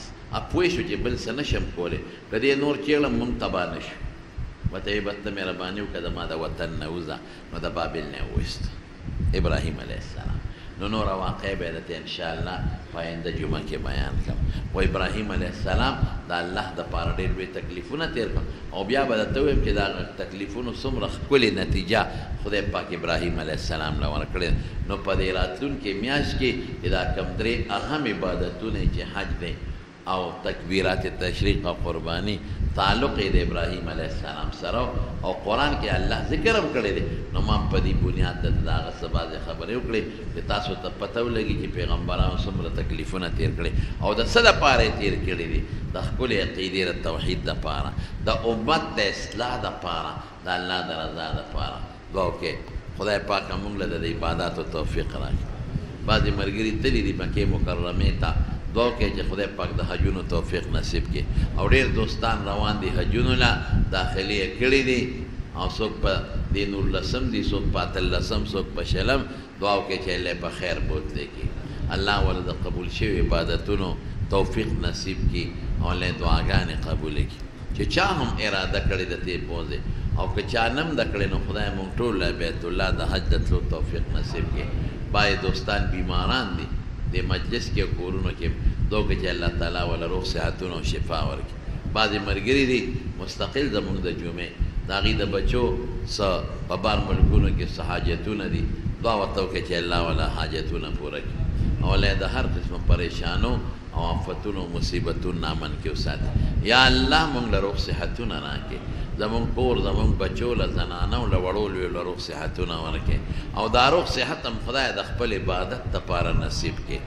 پوه شو چې بل څه نشم کولی که دې نور چیړم مونږ تباه نه شو ورته وی بس ته مهرباني وکړه د ما د وطن نه وځه نو د بابل نه یې وویست ابراهیم علیه السلام نو نوره واقع به درته انشاءالله په آینده جمعه کې بیان کړم و ابراهیم علیه السلام د الله دپاره ډېر لوی تکلیفونه تېر کړل او بیا به درته ووایم چې د هغه تکلیفونو څومره ښکلې نتیجه خدای پاک ابراهیم علیه السلام له ورکړې نو په دې راتلونکې میاشت کې چې دا کوم درې اهم عبادتونه چې حج دی او تکبیرات تشریق او قربانی تعلق د ابراهیم علیه السلام سره او قرآن کې الله ذکر هم کړی دی نو ما په دې بنیاد د هغه څه بعضې خبرې وکړې چې تاسو ته پته ولګي چې پیغمبرانو څومره تکلیفونه تېر کړي او د څه دپاره یې تېر کړي دي د ښکلې عقیدې د توحید دپاره د امت د اصلاح دپاره د الله د رضا دپاره دعا وکړئ خدای پاک موږ له د عباداتو توفیق راکړي بعضې ملګري تللي دي مکې مکرمې ته دعا وکړئ چې خدای پاک د حجونو توفیق نصیب کړي او ډېر دوستان روان دي حجونو له داخلي یې کړي دي او څوک په دې 19 دي څوک په 13 څوک په 20 دعا وکړي چې الله په خیر بوتلی کړي الله ولې د قبول شوي عبادتونو توفیق نصیب کړي او له دعاګانې قبول کړي چې چا هم اراده کړې د دې بوزي او که چا نم د کړې نو خدای مونږ ټول بیت الله د حج د تلو توفیق نصیب کړي بای دوستان بیماران دي د مجلس کې کورونو کې دوی چې الله تعالی ول روغ صحتونو او شفا ورکړي بعضې ملګري دي مستقل زمونږ د جمعې د هغې د بچو څه په بار ملکونو کې څه حاجتونه دي دعا ورته وکړئ چې الله والا حاجتونه پوره کړي او الله د هر قسمه پریشانو او آفتونو مصیبتونو امن کې وساتي یا الله مونږ له روغ صحتونه راکړي زمونږ کور زمونږ بچو له زنانو له وړو لویو له روغ صحتونه ورکړي او دا روغ صحت هم خدای د خپل عبادت دپاره نصیب کړي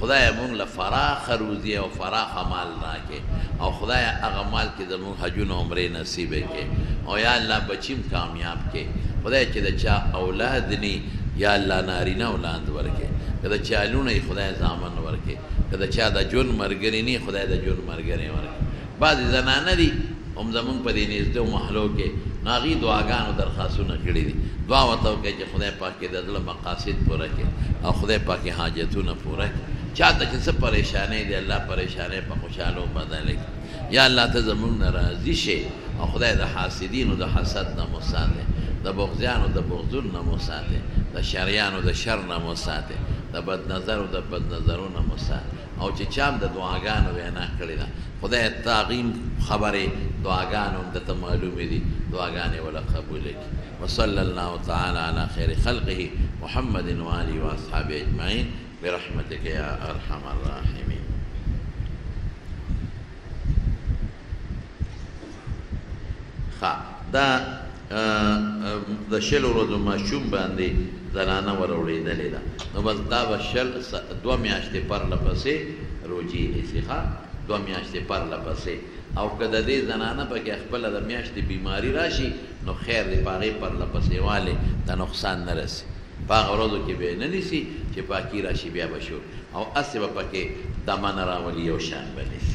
خدای مونږ له فراخه روزي او فراخه مال راکړي او خدای هغه مال کې زمونږ حجونه عمرې نصیب کړي او یا الله بچیم کامیاب کړي خدای چې د چا اولاد نی یا الله نارینه اولاد ورکړي که د چا لوڼه خدای زامن ورکړي که د چا د ژوند ملګري نی خدای د ژوند ملګری ورکړي بعضې زنانه دي هم زمونږ په دې نږدې محلو کې نو هغې دعاګانو درخواستونه کړي دي دعا ورته وکړئ چې خدای پاک یې د زړه مقاصد پوره کړي او خدای پاک یې حاجتونه پوره کړي چا ته چې څه پریشانۍ دی الله پریشانۍ په خوشحالو بدله کړي یا الله ته زمونږ نه راضي شي او خدای د حاسدینو د حسد نه مو ساتي د بغضیانو د بغضون نه مو ساتي د شریانو د شر نه مو ساتي د بد نظرو د بد نظرو نه مو ساتي او چې چا هم د دعاګانو وینا کړې ده خدای تعقیم خبرې دعاګانو هم درته معلومې دي دعاګانې وله قبوله کړي وصلی الله تعالی علی خیر خلقه محمد وآله واصحابه اجمعین برحمتک یا ارحم الراحمین دا د شل ورځو ماشوم باندې زنانه وروړېدلې ده نو بس دا به شل 2 میاشتې پرله پسې روجې نیسي ښه 2 میاشتې پرله پسې او که د دې زنانه پکې خپله د میاشتې بیماري راشي نو خیر دی په هغې پرله پسې والې ته نقصان نه رسي په هغه ورځو کې به یې نه نیسي چې پاکي راشي بیا به شو او هسې به پکې دمه نه راولي یو شان به نیسي